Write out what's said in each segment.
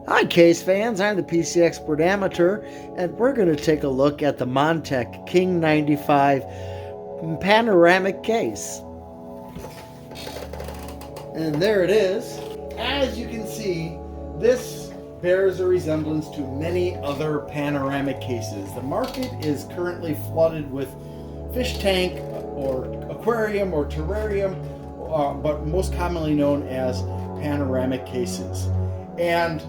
Hi Case fans, I'm the PC Expert Amateur, and we're going to take a look at the Montech King 95 Panoramic case. And there it is. As you can see, this bears a resemblance to many other panoramic cases. The market is currently flooded with fish tank or aquarium or terrarium, but most commonly known as panoramic cases. And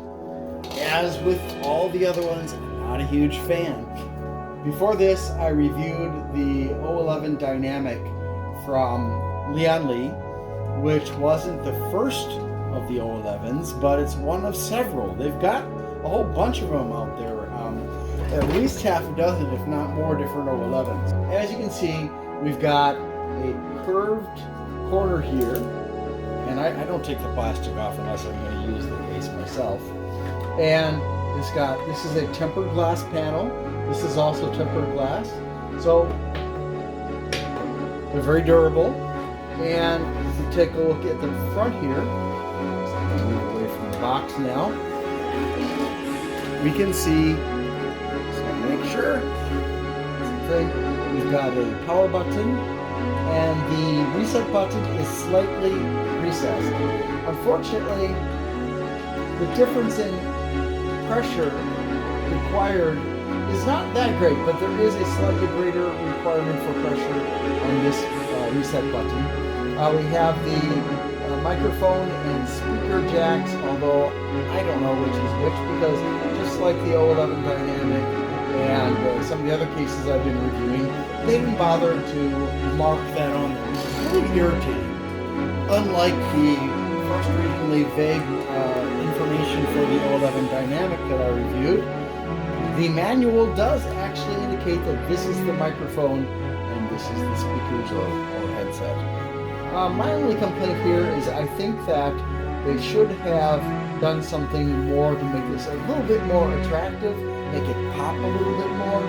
as with all the other ones, I'm not a huge fan. Before this, I reviewed the O11 Dynamic from Lian Li, which wasn't the first of the O11s, but it's one of several. They've got a whole bunch of them out there, at least half a dozen, if not more, different O11s. As you can see, we've got a curved corner here, and I don't take the plastic off unless I'm going to use the case myself. And this is a tempered glass panel. This is also tempered glass. So they're very durable. And if you take a look at the front here, let's move away from the box now. We can see, so make sure, we've got a power button, and the reset button is slightly recessed. Unfortunately, the difference in pressure required is not that great, but there is a slightly greater requirement for pressure on this reset button. We have the microphone and speaker jacks, although I don't know which is which, because just like the O11 Dynamic and some of the other cases I've been reviewing, they didn't bother to mark that on there. It's really irritating. Unlike the frustratingly vague information for the O11 Dynamic that I reviewed, the manual does actually indicate that this is the microphone and this is the speakers or headset. My only complaint here is I think that they should have done something more to make this a little bit more attractive, make it pop a little bit more.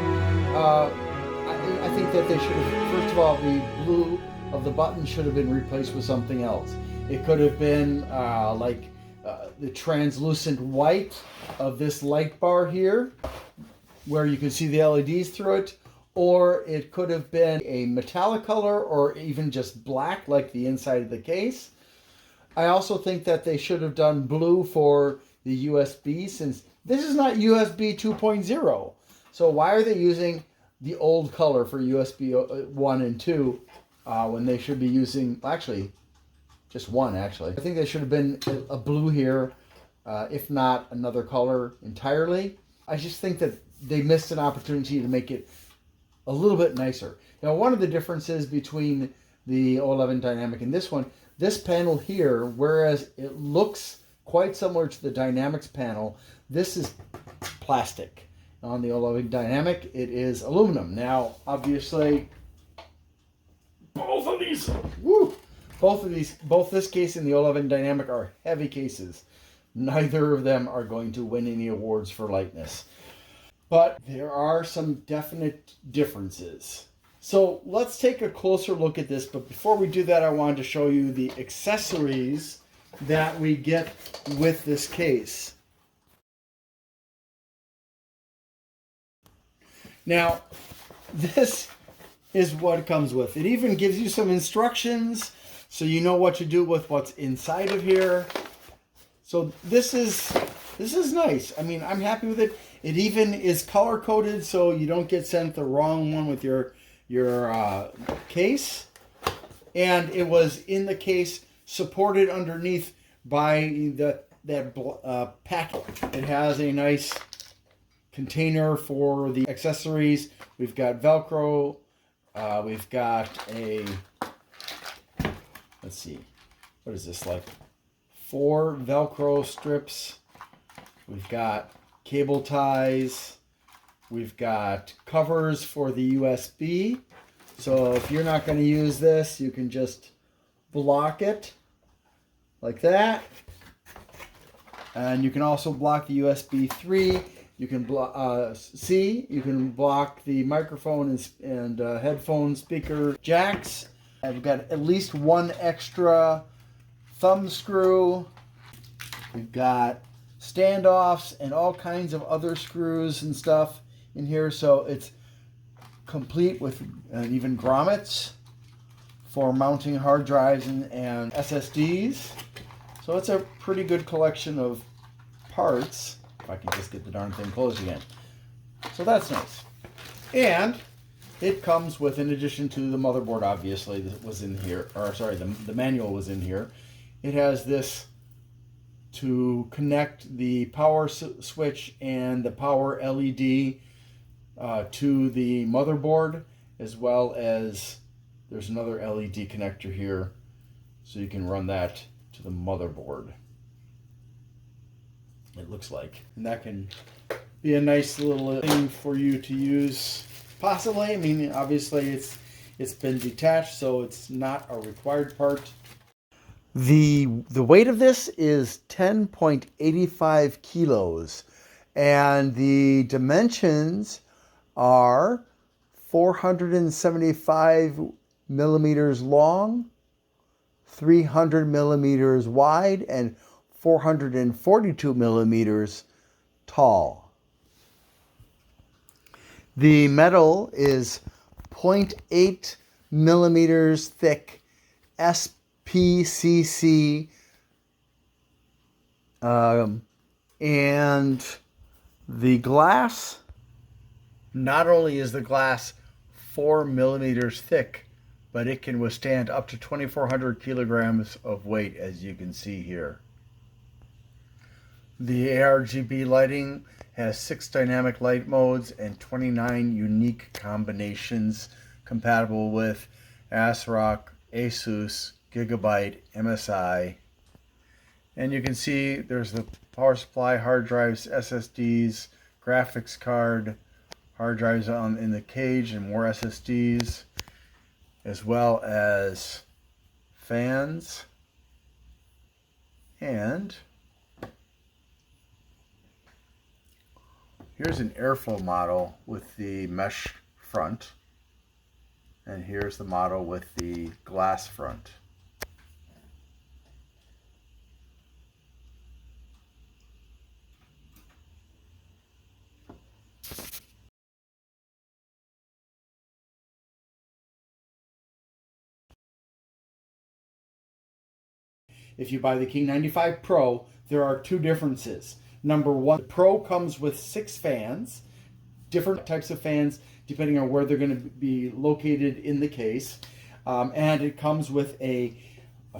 I think that they should have, first of all, the blue of the button should have been replaced with something else. It could have been the translucent white of this light bar here, where you can see the LEDs through it, or it could have been a metallic color or even just black like the inside of the case. I also think that they should have done blue for the USB, since this is not USB 2.0. So why are they using the old color for USB 1 and 2 when they should be using, actually, just one actually. I think there should have been a blue here, if not another color entirely. I just think that they missed an opportunity to make it a little bit nicer. Now, one of the differences between the O11 Dynamic and this one, this panel here, whereas it looks quite similar to the Dynamics panel, this is plastic. On the O11 Dynamic, it is aluminum. Now, obviously, both this case and the O11 Dynamic are heavy cases. Neither of them are going to win any awards for lightness. But there are some definite differences. So let's take a closer look at this. But before we do that, I wanted to show you the accessories that we get with this case. Now, this is what it comes with. It even gives you some instructions so you know what to do with what's inside of here. So this is nice. I mean, I'm happy with it. It even is color coded so you don't get sent the wrong one with your case. And it was in the case, supported underneath by that packet. It has a nice container for the accessories. We've got Velcro. We've got a, let's see, what is this, like 4 Velcro strips. We've got cable ties. We've got covers for the USB. So if you're not going to use this, you can just block it like that. And you can also block the USB 3. You can block you can block the microphone and headphone speaker jacks. I've got at least one extra thumb screw. We've got standoffs and all kinds of other screws and stuff in here. So it's complete with even grommets for mounting hard drives and SSDs. So it's a pretty good collection of parts. If I can just get the darn thing closed again. So that's nice. And it comes with, in addition to the motherboard, obviously, that was in here, or sorry, the manual was in here. It has this to connect the power switch and the power LED to the motherboard, as well as there's another LED connector here, so you can run that to the motherboard, it looks like. And that can be a nice little thing for you to use, possibly. I mean, obviously it's been detached, so it's not a required part. The weight of this is 10.85 kilos, and the dimensions are 475 millimeters long, 300 millimeters wide, and 442 millimeters tall. The metal is 0.8 millimeters thick SPCC, and the glass, not only is the glass 4 millimeters thick, but it can withstand up to 2,400 kilograms of weight, as you can see here. The ARGB lighting has 6 dynamic light modes and 29 unique combinations compatible with ASRock, ASUS, Gigabyte, MSI. And you can see there's the power supply, hard drives, SSDs, graphics card, hard drives in the cage, and more SSDs, as well as fans. And here's an airflow model with the mesh front, and here's the model with the glass front. If you buy the King 95 Pro, there are 2 differences. Number one, the Pro comes with 6 fans, different types of fans depending on where they're going to be located in the case. And it comes with a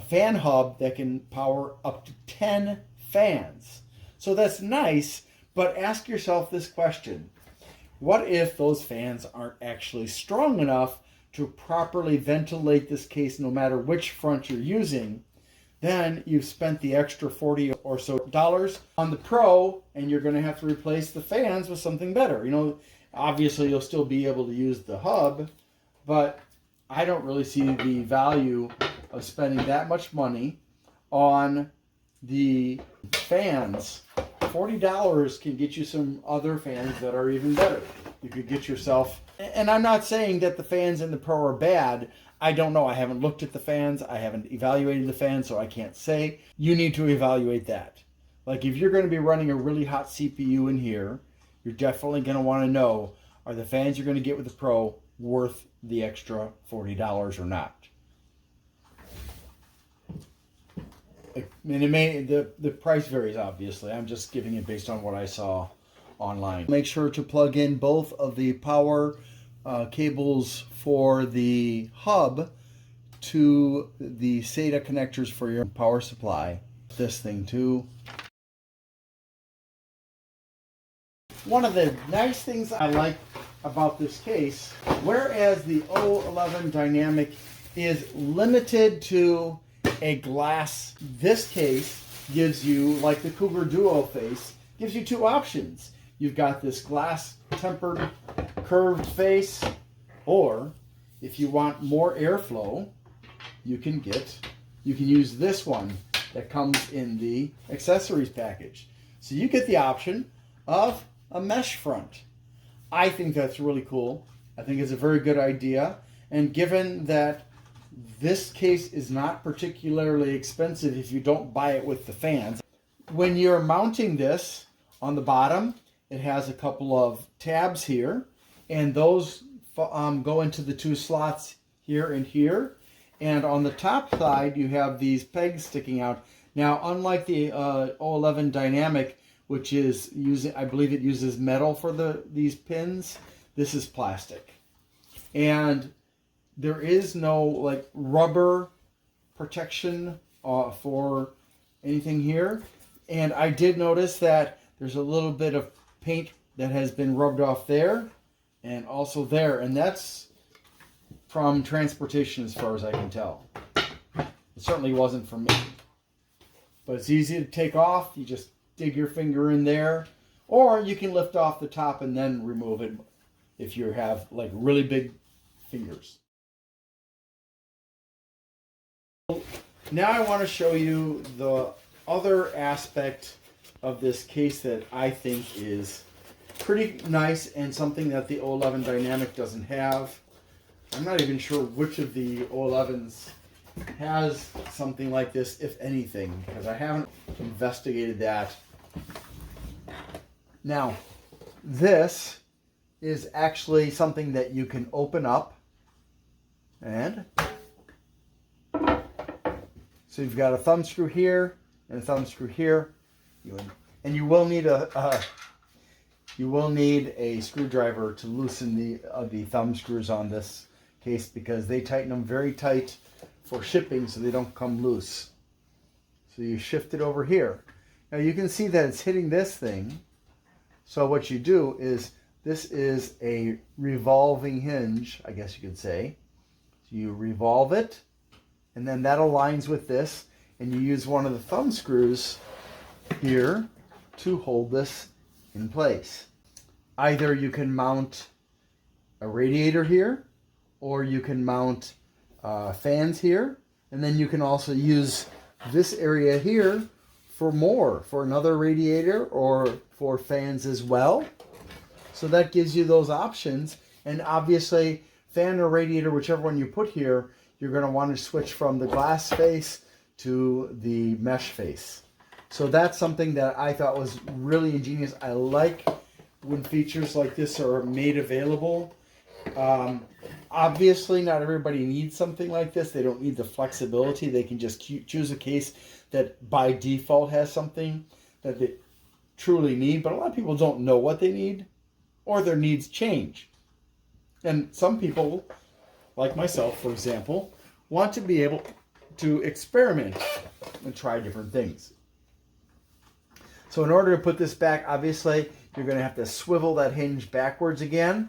fan hub that can power up to 10 fans. So that's nice, but ask yourself this question. What if those fans aren't actually strong enough to properly ventilate this case no matter which front you're using? Then you've spent the extra $40 or so on the Pro, and you're going to have to replace the fans with something better. You know, obviously you'll still be able to use the hub, but I don't really see the value of spending that much money on the fans. $40 can get you some other fans that are even better. You could get yourself, and I'm not saying that the fans in the Pro are bad. I don't know. I haven't looked at the fans. I haven't evaluated the fans, so I can't say. You need to evaluate that. Like, if you're going to be running a really hot CPU in here, you're definitely going to want to know, are the fans you're going to get with the Pro worth the extra $40 or not? And it may, the price varies, obviously. I'm just giving it based on what I saw online. Make sure to plug in both of the power cables for the hub to the SATA connectors for your power supply. This thing too. One of the nice things I like about this case, whereas the O11 Dynamic is limited to a glass, this case gives you, like the Cougar Duo face, gives you 2 options. You've got this glass tempered curved face, or if you want more airflow, you can use this one that comes in the accessories package. So you get the option of a mesh front. I think that's really cool. I think it's a very good idea. And given that this case is not particularly expensive if you don't buy it with the fans, when you're mounting this on the bottom, it has a couple of tabs here, and those go into the two slots here and here. And on the top side, you have these pegs sticking out. Now, unlike the O11 Dynamic, which is using, I believe it uses metal for these pins, this is plastic. And there is no like rubber protection for anything here. And I did notice that there's a little bit of paint that has been rubbed off there and also there. And that's from transportation as far as I can tell. It certainly wasn't for me. But it's easy to take off. You just dig your finger in there. Or you can lift off the top and then remove it if you have like really big fingers. Now I want to show you the other aspect of this case that I think is pretty nice and something that the O11 Dynamic doesn't have. I'm not even sure which of the O11s has something like this, if anything, because I haven't investigated that. Now, this is actually something that you can open up, and so you've got a thumb screw here and a thumb screw here, and you will need a screwdriver to loosen the thumb screws on this case, because they tighten them very tight for shipping so they don't come loose. So you shift it over here. Now you can see that it's hitting this thing. So what you do is, this is a revolving hinge, I guess you could say. So you revolve it, and then that aligns with this, and you use one of the thumb screws here to hold this in place. Either you can mount a radiator here, or you can mount fans here, and then you can also use this area here for another radiator or for fans as well. So that gives you those options. And obviously, fan or radiator, whichever one you put here, you're going to want to switch from the glass face to the mesh face. So that's something that I thought was really ingenious. I like when features like this are made available. Obviously, not everybody needs something like this. They don't need the flexibility. They can just choose a case that by default has something that they truly need. But a lot of people don't know what they need, or their needs change. And some people, like myself, for example, want to be able to experiment and try different things. So in order to put this back, obviously, you're going to have to swivel that hinge backwards again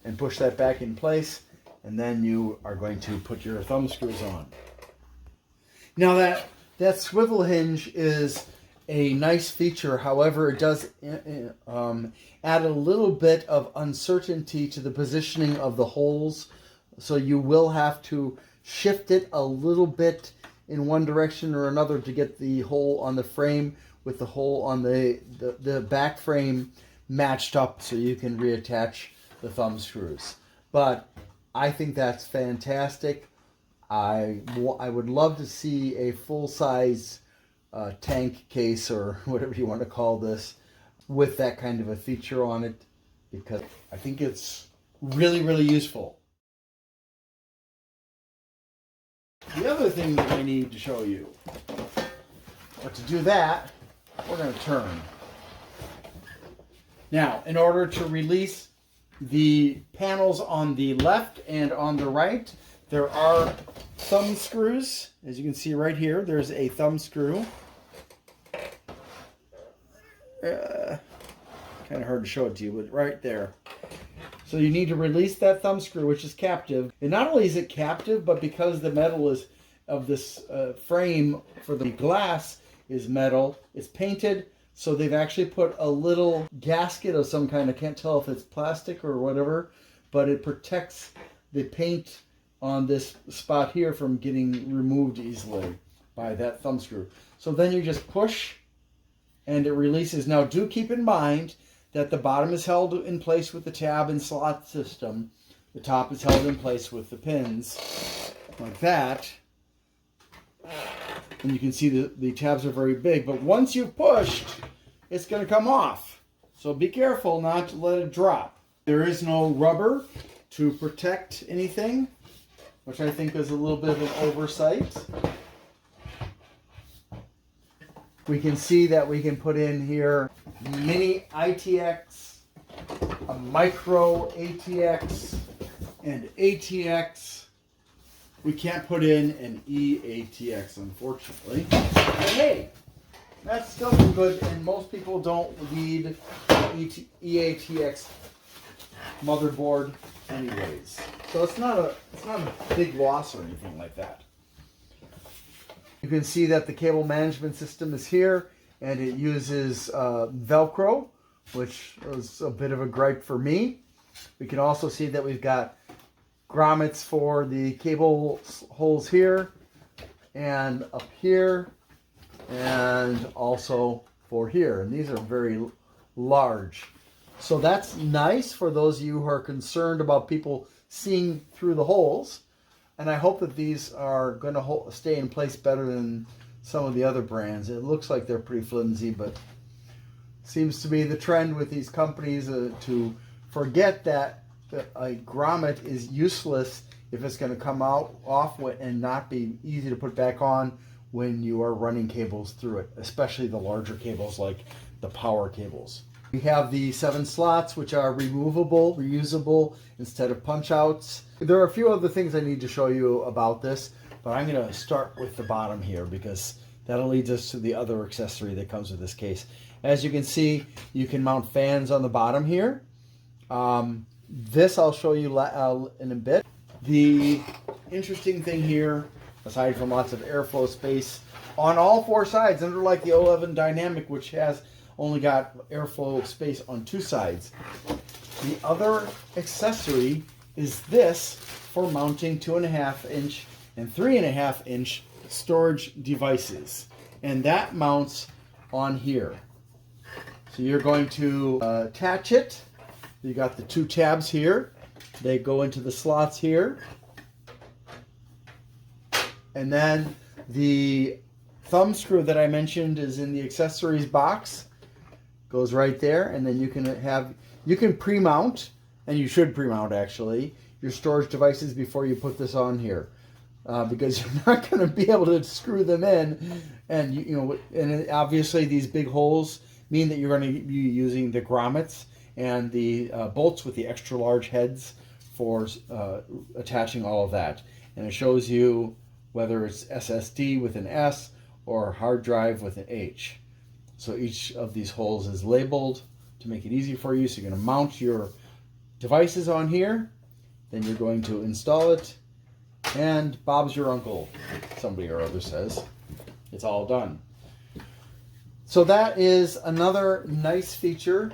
and push that back in place, and then you are going to put your thumb screws on. Now that swivel hinge is a nice feature. However, it does add a little bit of uncertainty to the positioning of the holes, so you will have to shift it a little bit in one direction or another to get the hole on the frame with the hole on the back frame matched up, so you can reattach the thumb screws. But I think that's fantastic. I would love to see a full-size tank case, or whatever you want to call this, with that kind of a feature on it, because I think it's really, really useful. The other thing that I need to show you, but to do that, we're going to turn. Now, in order to release the panels on the left and on the right, there are thumb screws. As you can see right here, there's a thumb screw. Kind of hard to show it to you, but right there. So you need to release that thumb screw, which is captive. And not only is it captive, but because the metal is of this frame for the glass is metal, it's painted. So they've actually put a little gasket of some kind. I can't tell if it's plastic or whatever, but it protects the paint on this spot here from getting removed easily by that thumb screw. So then you just push and it releases. Now do keep in mind that the bottom is held in place with the tab and slot system. The top is held in place with the pins, like that. And you can see the tabs are very big, but once you've pushed, it's going to come off. So be careful not to let it drop. There is no rubber to protect anything, which I think is a little bit of an oversight. We can see that we can put in here mini ITX, a micro ATX, and ATX. We can't put in an E-ATX, unfortunately. But hey, that's still good, and most people don't need E-ATX motherboard anyways. So it's not a big loss or anything like that. You can see that the cable management system is here, and it uses Velcro, which was a bit of a gripe for me. We can also see that we've got grommets for the cable holes here and up here and also for here, and these are very large. So that's nice for those of you who are concerned about people seeing through the holes, and I hope that these are going to stay in place better than some of the other brands. It looks like they're pretty flimsy, but seems to be the trend with these companies to forget that a grommet is useless if it's going to come off and not be easy to put back on when you are running cables through it, especially the larger cables like the power cables. We have the 7 slots, which are removable, reusable instead of punch outs. There are a few other things I need to show you about this, but I'm going to start with the bottom here because that'll lead us to the other accessory that comes with this case. As you can see, you can mount fans on the bottom here. This I'll show you in a bit. The interesting thing here, aside from lots of airflow space on all 4 sides, unlike the O11 Dynamic, which has only got airflow space on 2 sides. The other accessory is this for mounting 2.5-inch and 3.5-inch storage devices, and that mounts on here. So you're going to attach it. You got the 2 tabs here. They go into the slots here. And then the thumb screw that I mentioned is in the accessories box. Goes right there, and then you can pre-mount, and you should pre-mount actually, your storage devices before you put this on here. Because you're not going to be able to screw them in, and and obviously these big holes mean that you're going to be using the grommets and the bolts with the extra large heads for attaching all of that. And it shows you whether it's SSD with an S or hard drive with an H. So each of these holes is labeled to make it easy for you. So you're going to mount your devices on here, then you're going to install it, and Bob's your uncle, somebody or other says. It's all done. So that is another nice feature.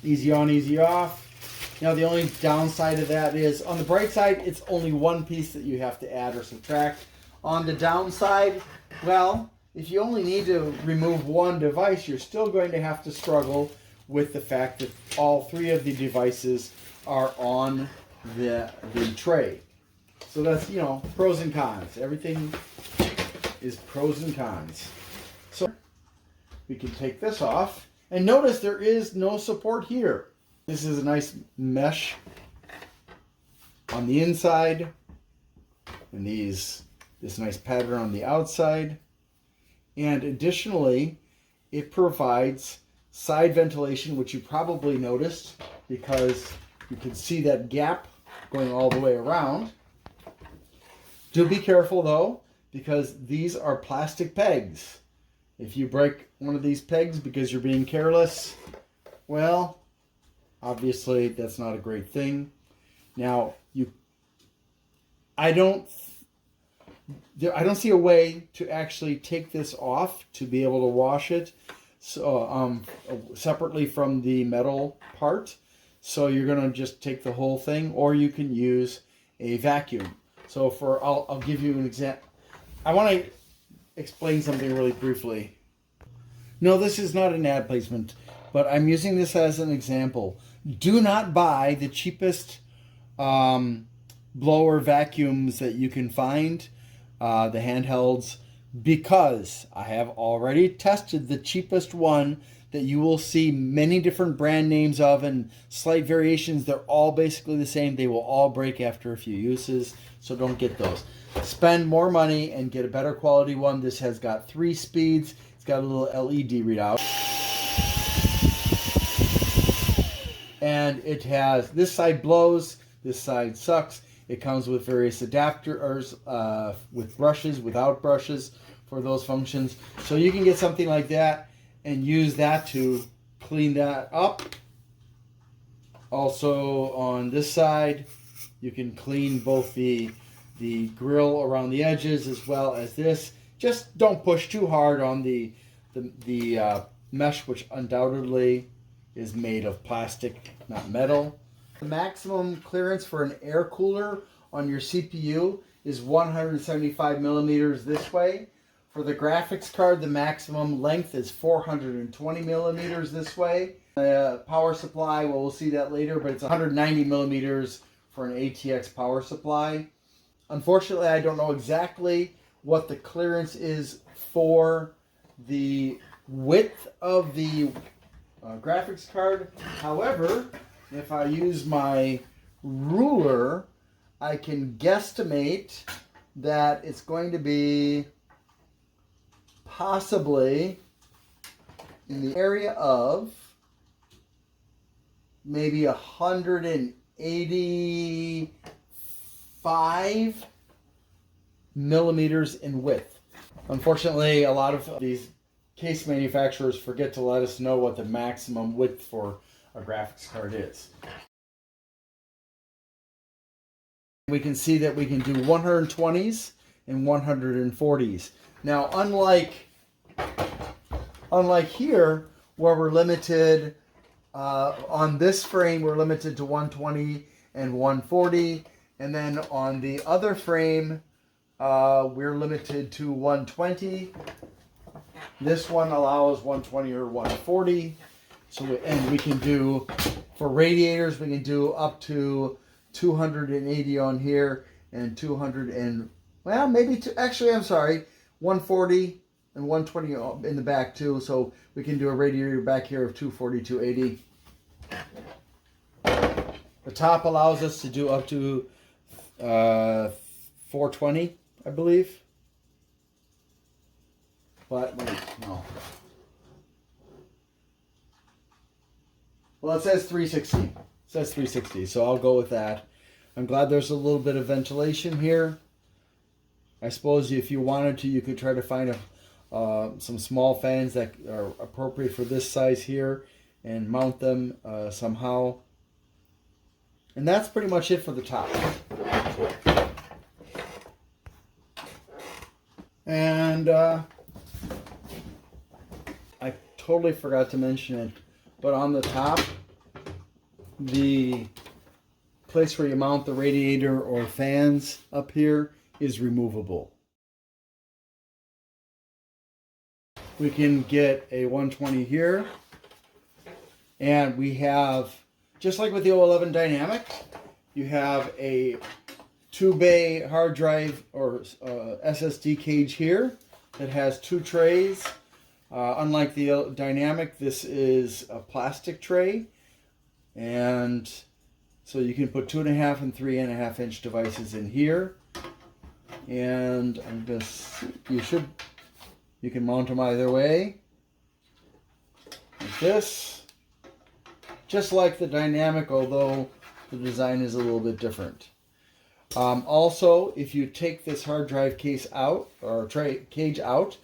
Easy on, easy off. Now the only downside of that is, on the bright side, it's only one piece that you have to add or subtract. On the downside, well, if you only need to remove one device, you're still going to have to struggle with the fact that all 3 of the devices are on the tray. So that's, pros and cons. Everything is pros and cons. So we can take this off. And notice there is no support here. This is a nice mesh on the inside, and this nice pattern on the outside. And additionally, it provides side ventilation, which you probably noticed because you can see that gap going all the way around. Do be careful though, because these are plastic pegs. If you break one of these pegs because you're being careless, well, obviously that's not a great thing. Now, I don't see a way to actually take this off to be able to wash it separately from the metal part. So you're going to just take the whole thing, or you can use a vacuum. So I'll give you an example. I want to explain something really briefly. No, this is not an ad placement, but I'm using this as an example. Do not buy the cheapest blower vacuums that you can find, the handhelds. because I have already tested the cheapest one that you will see many different brand names of and slight variations. They're all basically the same. They will all break after a few uses, so don't get those. Spend more money and get a better quality one. This has got 3 speeds. It's got a little LED readout. And it has, this side blows, this side sucks. It comes with various adapters, with brushes, without brushes for those functions. So you can get something like that and use that to clean that up. Also on this side, you can clean both the grill around the edges as well as this. Just don't push too hard on the mesh, which undoubtedly is made of plastic, not metal. The maximum clearance for an air cooler on your CPU is 175 millimeters this way. For the graphics card, the maximum length is 420 millimeters this way. The power supply, well, we'll see that later, but it's 190 millimeters for an ATX power supply. Unfortunately, I don't know exactly what the clearance is for the width of the graphics card. However, if I use my ruler, I can guesstimate that it's going to be possibly in the area of maybe 185 millimeters in width. Unfortunately, a lot of these case manufacturers forget to let us know what the maximum width for a graphics card is. We can see that we can do 120s and 140s. Now, unlike here, where we're limited on this frame, we're limited to 120 and 140, and then on the other frame, we're limited to 120. This one allows 120 or 140. So, and we can do, for radiators, we can do up to 280 on here and 200 and, well, maybe actually, I'm sorry, 140 and 120 in the back too. So we can do a radiator back here of 240, 280. The top allows us to do up to 420, I believe. But wait, no. Well, it says 360. It says 360, so I'll go with that. I'm glad there's a little bit of ventilation here. I suppose if you wanted to, you could try to find some small fans that are appropriate for this size here and mount them somehow. And that's pretty much it for the top. And I totally forgot to mention it, but on the top, the place where you mount the radiator or fans up here is removable. We can get a 120 here, and we have, just like with the O11 Dynamic, you have a 2-bay hard drive or SSD cage here that has 2 trays. Unlike the Dynamic, this is a plastic tray, and so you can put 2.5 and 3.5 inch devices in here. And I'm just, you can mount them either way, like this, just like the Dynamic, although the design is a little bit different. Also, if you take this hard drive case out, or tray cage out,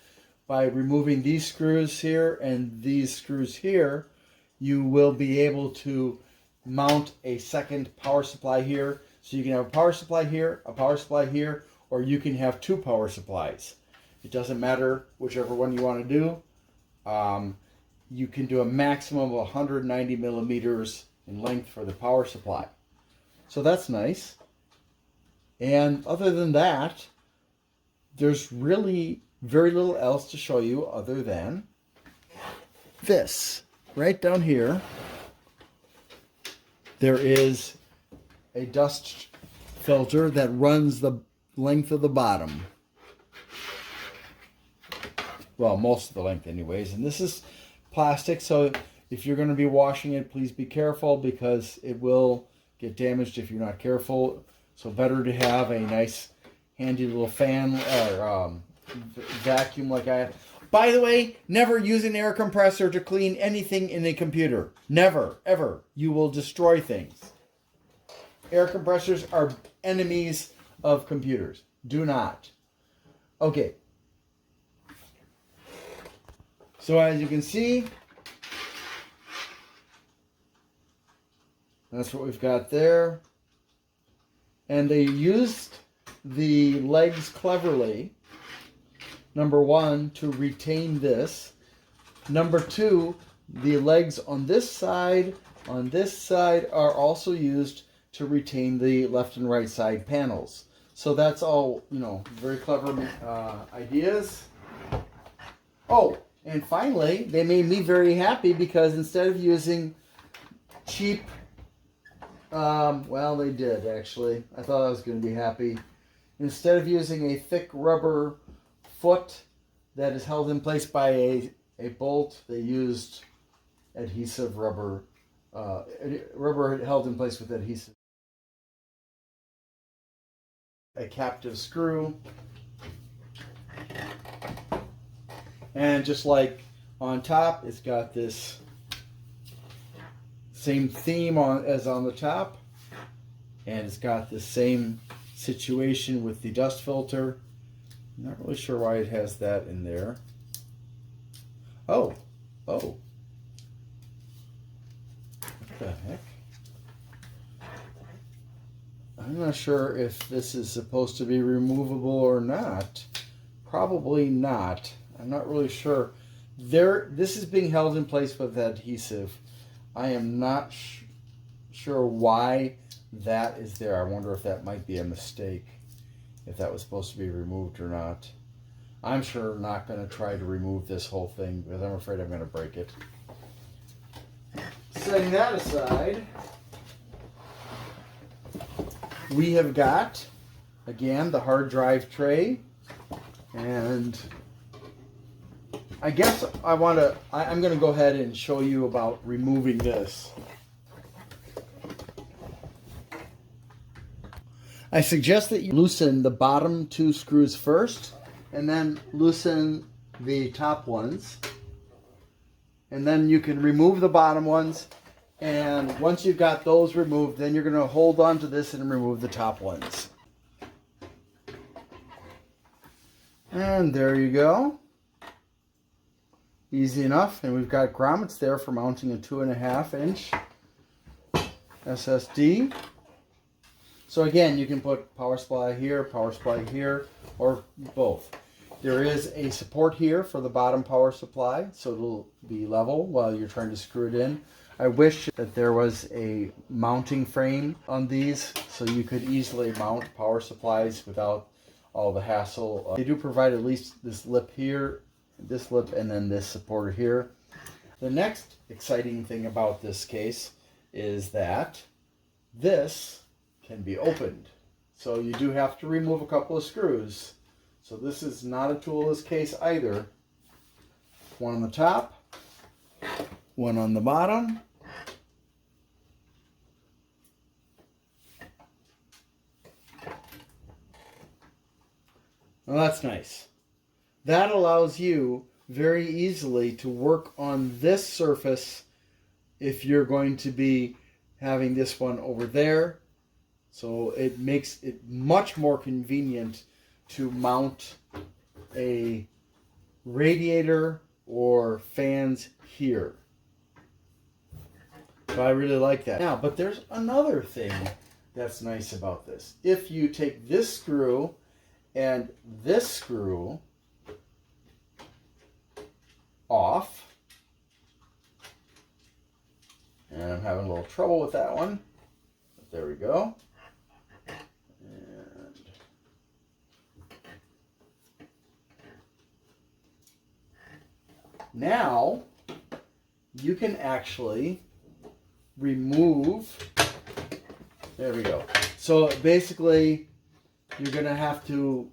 by removing these screws here and these screws here, you will be able to mount a second power supply here. So you can have a power supply here, or you can have 2 power supplies. It doesn't matter whichever one you want to do. You can do a maximum of 190 millimeters in length for the power supply. So that's nice. And other than that, there's really very little else to show you other than this. Right down here, there is a dust filter that runs the length of the bottom. well, most of the length anyways. And this is plastic, so if you're going to be washing it, please be careful because it will get damaged if you're not careful. So better to have a nice handy little fan or vacuum like I have. By the way, never use an air compressor to clean anything in a computer. Never, ever. You will destroy things. Air compressors are enemies of computers. Do not. Okay. So as you can see, that's what we've got there. And they used the legs cleverly. Number one, to retain this. Number two, the legs on this side are also used to retain the left and right side panels. So that's all, very clever ideas. Oh, and finally, they made me very happy because instead of using cheap, well, they did actually. I thought I was going to be happy. Instead of using a thick rubber foot that is held in place by a bolt, they used adhesive rubber, rubber held in place with adhesive. A captive screw. And just like on top, it's got this same theme as on the top. And it's got the same situation with the dust filter. I'm not really sure why it has that in there. Oh. What the heck? I'm not sure if this is supposed to be removable or not. Probably not. I'm not really sure. This is being held in place with adhesive. I am not sure why that is there. I wonder if that might be a mistake, if that was supposed to be removed or not. I'm sure not going to try to remove this whole thing because I'm afraid I'm going to break it. Setting that aside, we have got, again, the hard drive tray. And I guess I'm going to go ahead and show you about removing this. I suggest that you loosen the bottom two screws first and then loosen the top ones. And then you can remove the bottom ones. And once you've got those removed, then you're going to hold on to this and remove the top ones. And there you go. Easy enough. And we've got grommets there for mounting a 2.5-inch SSD. So again, you can put power supply here, or both. There is a support here for the bottom power supply, so it'll be level while you're trying to screw it in. I wish that there was a mounting frame on these so you could easily mount power supplies without all the hassle. They do provide at least this lip here, this lip, and then this supporter here. The next exciting thing about this case is that this can be opened. So you do have to remove a couple of screws. So this is not a toolless case either. One on the top, one on the bottom. Well, that's nice. That allows you very easily to work on this surface if you're going to be having this one over there. So it makes it much more convenient to mount a radiator or fans here. So I really like that. Now, but there's another thing that's nice about this. If you take this screw and this screw off, and I'm having a little trouble with that one, but there we go. Now, you can actually remove, there we go. So basically, you're going to have to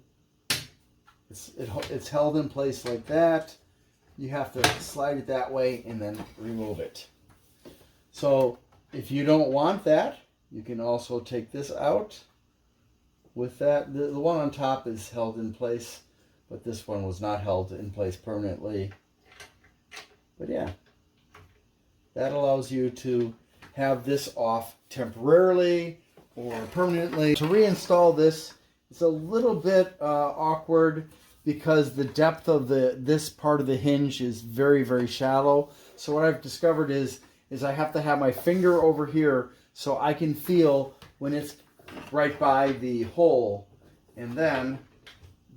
It's held in place like that. You have to slide it that way and then remove it. So if you don't want that, you can also take this out. With that, the one on top is held in place, but this one was not held in place permanently. But yeah, that allows you to have this off temporarily or permanently. To reinstall this, it's a little bit awkward because the depth of this part of the hinge is very, very shallow. So what I've discovered is I have to have my finger over here so I can feel when it's right by the hole, and then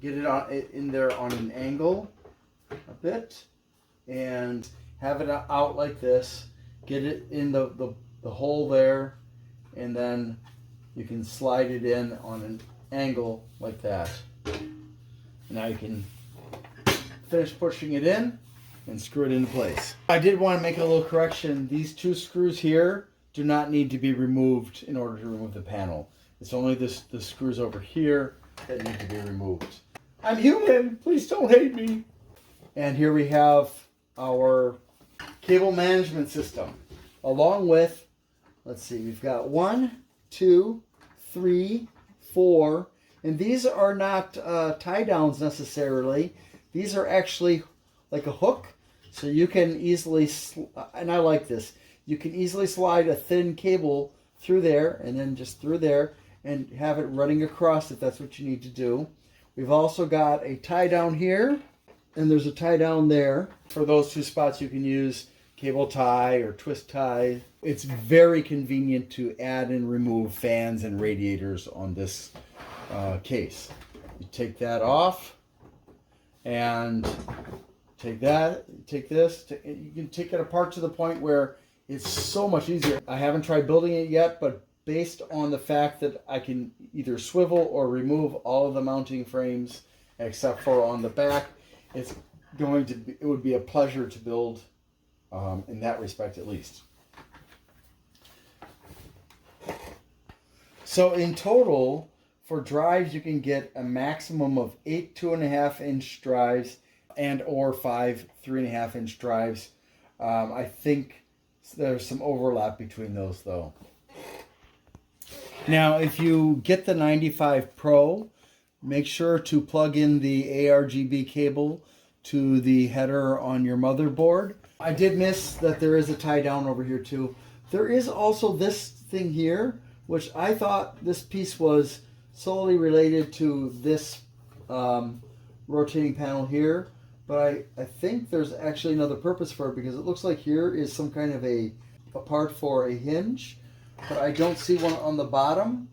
get it in there on an angle a bit, and have it out like this. Get it in the hole there, and then you can slide it in on an angle like that. Now you can finish pushing it in and screw it into place. I did want to make a little correction. These two screws here do not need to be removed in order to remove the panel. It's only the screws over here that need to be removed. I'm human, please don't hate me. And here we have our cable management system, along with, let's see, we've got 1, 2, 3, 4, and these are not tie downs necessarily. These are actually like a hook, so you can easily, and I like this, you can easily slide a thin cable through there and then just through there and have it running across if that's what you need to do. We've also got a tie down here, and there's a tie down there. For those two spots you can use cable tie or twist tie. It's very convenient to add and remove fans and radiators on this case. You take that off and take that, take this, you can take it apart to the point where it's so much easier. I haven't tried building it yet, but based on the fact that I can either swivel or remove all of the mounting frames except for on the back, it would be a pleasure to build in that respect at least. So in total, for drives, you can get a maximum of 8 2.5-inch drives and or 5 3.5-inch drives. I think there's some overlap between those though. Now, if you get the 95 Pro, make sure to plug in the ARGB cable to the header on your motherboard. I did miss that there is a tie down over here too. There is also this thing here, which I thought this piece was solely related to this rotating panel here, but I think there's actually another purpose for it, because it looks like here is some kind of a part for a hinge, but I don't see one on the bottom,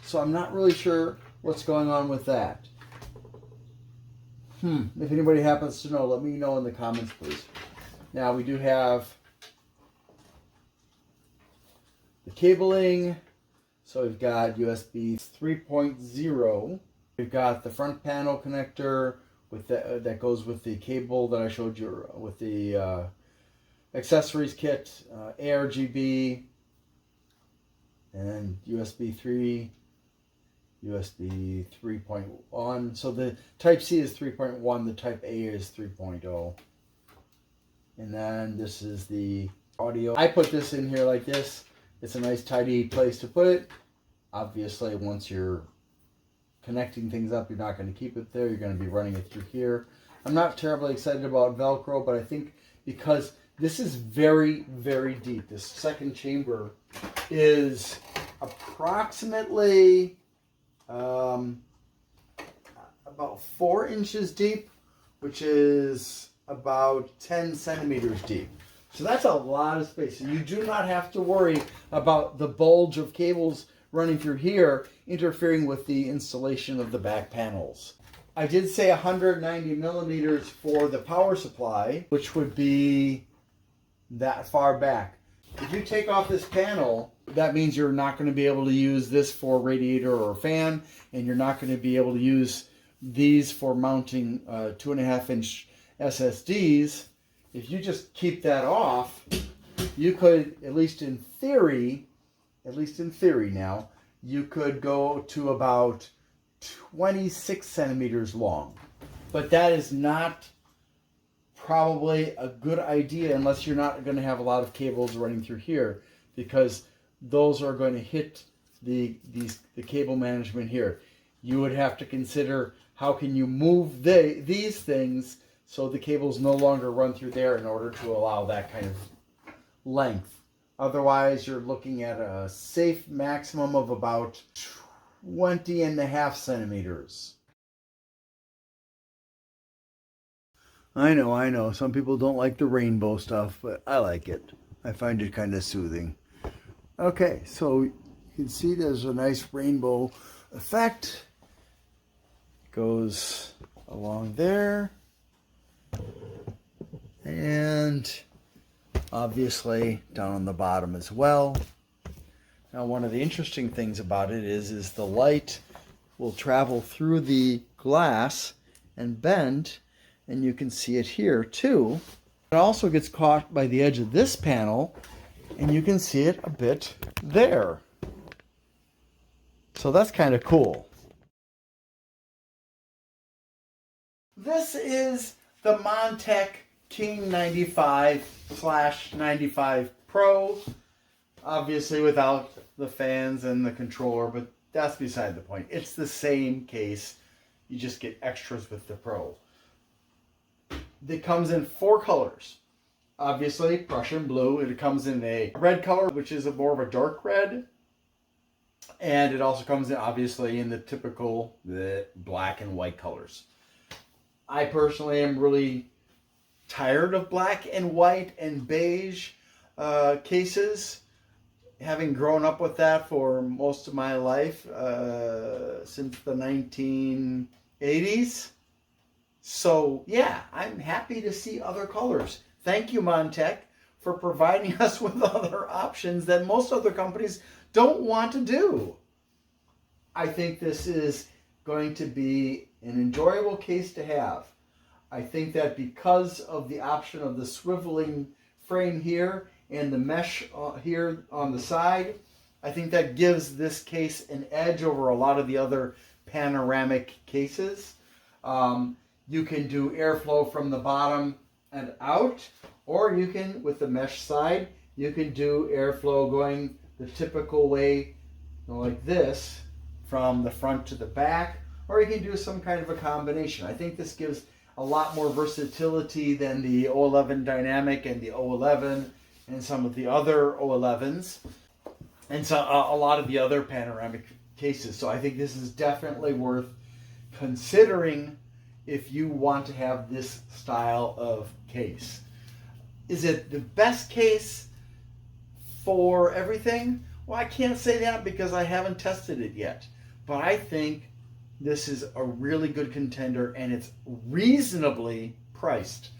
so I'm not really sure what's going on with that. If anybody happens to know, let me know in the comments, please. Now we do have the cabling. So we've got USB 3.0. We've got the front panel connector with that goes with the cable that I showed you with the accessories kit, ARGB, and USB 3, USB 3.1. So the Type C is 3.1, the Type A is 3.0. And then this is the audio. I put this in here like this. It's a nice tidy place to put it. Obviously, once you're connecting things up, you're not going to keep it there. You're going to be running it through here. I'm not terribly excited about Velcro, but I think because this is very, very deep. This second chamber is approximately about 4 inches deep, which is about 10 centimeters deep. So that's a lot of space. So you do not have to worry about the bulge of cables running through here interfering with the installation of the back panels. I did say 190 millimeters for the power supply, which would be that far back. If you take off this panel, that means you're not going to be able to use this for radiator or fan, and you're not going to be able to use these for mounting 2.5-inch SSDs. If you just keep that off, you could, at least in theory now, you could go to about 26 centimeters long. But that is not probably a good idea unless you're not going to have a lot of cables running through here, because those are going to hit the cable management here. You would have to consider how can you move these things so the cables no longer run through there in order to allow that kind of length. Otherwise, you're looking at a safe maximum of about 20.5 centimeters. I know. Some people don't like the rainbow stuff, but I like it. I find it kind of soothing. Okay, so you can see there's a nice rainbow effect. Goes along there. And obviously down on the bottom as well. Now, one of the interesting things about it is the light will travel through the glass and bend, and you can see it here too. It also gets caught by the edge of this panel, and you can see it a bit there. So that's kind of cool. This is the Montech King 95/95 Pro, obviously without the fans and the controller, but that's beside the point. It's the same case, you just get extras with the Pro. It comes in 4 colors. Obviously, Prussian blue. It comes in a red color, which is more of a dark red. And it also comes in, obviously, in the typical black and white colors. I personally am really tired of black and white and beige cases, having grown up with that for most of my life since the 1980s. So yeah, I'm happy to see other colors. Thank you, Montech, for providing us with other options that most other companies don't want to do. I think this is going to be an enjoyable case to have. I think that because of the option of the swiveling frame here and the mesh here on the side, I think that gives this case an edge over a lot of the other panoramic cases. You can do airflow from the bottom and out, or you can, with the mesh side, you can do airflow going the typical way, like this, from the front to the back, or you can do some kind of a combination. I think this gives a lot more versatility than the O11 Dynamic and the O11 and some of the other O11s and so a lot of the other panoramic cases. So I think this is definitely worth considering if you want to have this style of case. Is it the best case for everything? Well, I can't say that because I haven't tested it yet. But I think this is a really good contender, and it's reasonably priced,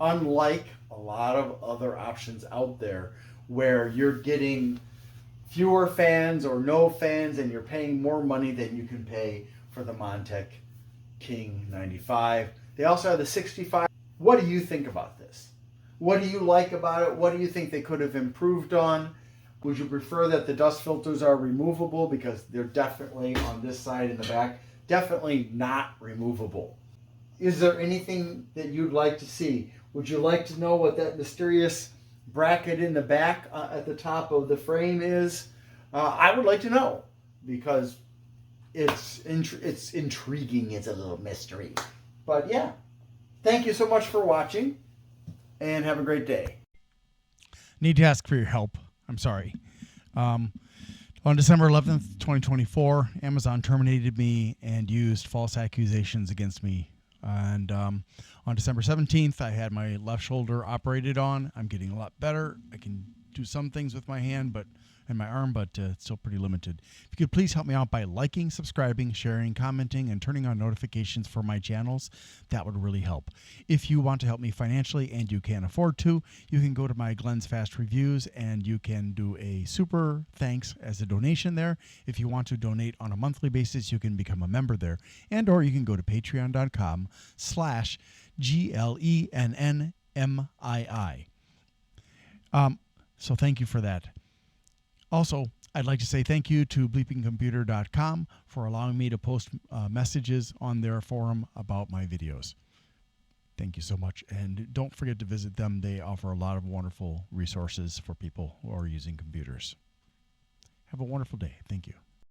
unlike a lot of other options out there where you're getting fewer fans or no fans and you're paying more money than you can pay for the Montech King 95. They also have the 65. What do you think about this? What do you like about it? What do you think they could have improved on? Would you prefer that the dust filters are removable? Because they're definitely on this side in the back, definitely not removable. Is there anything that you'd like to see? Would you like to know what that mysterious bracket in the back at the top of the frame is? I would like to know, because it's intriguing. It's a little mystery. But yeah, thank you so much for watching, and have a great day. Need to ask for your help. I'm sorry. On December 11th, 2024, Amazon terminated me and used false accusations against me. And on December 17th, I had my left shoulder operated on. I'm getting a lot better. I can do some things with my hand and my arm, but it's still pretty limited. If you could please help me out by liking, subscribing, sharing, commenting, and turning on notifications for my channels, that would really help. If you want to help me financially and you can afford to, you can go to my Glenn's Fast Reviews and you can do a super thanks as a donation there. If you want to donate on a monthly basis, you can become a member there. And or you can go to patreon.com/GLENNMII. So thank you for that. Also, I'd like to say thank you to bleepingcomputer.com for allowing me to post messages on their forum about my videos. Thank you so much. And don't forget to visit them. They offer a lot of wonderful resources for people who are using computers. Have a wonderful day. Thank you.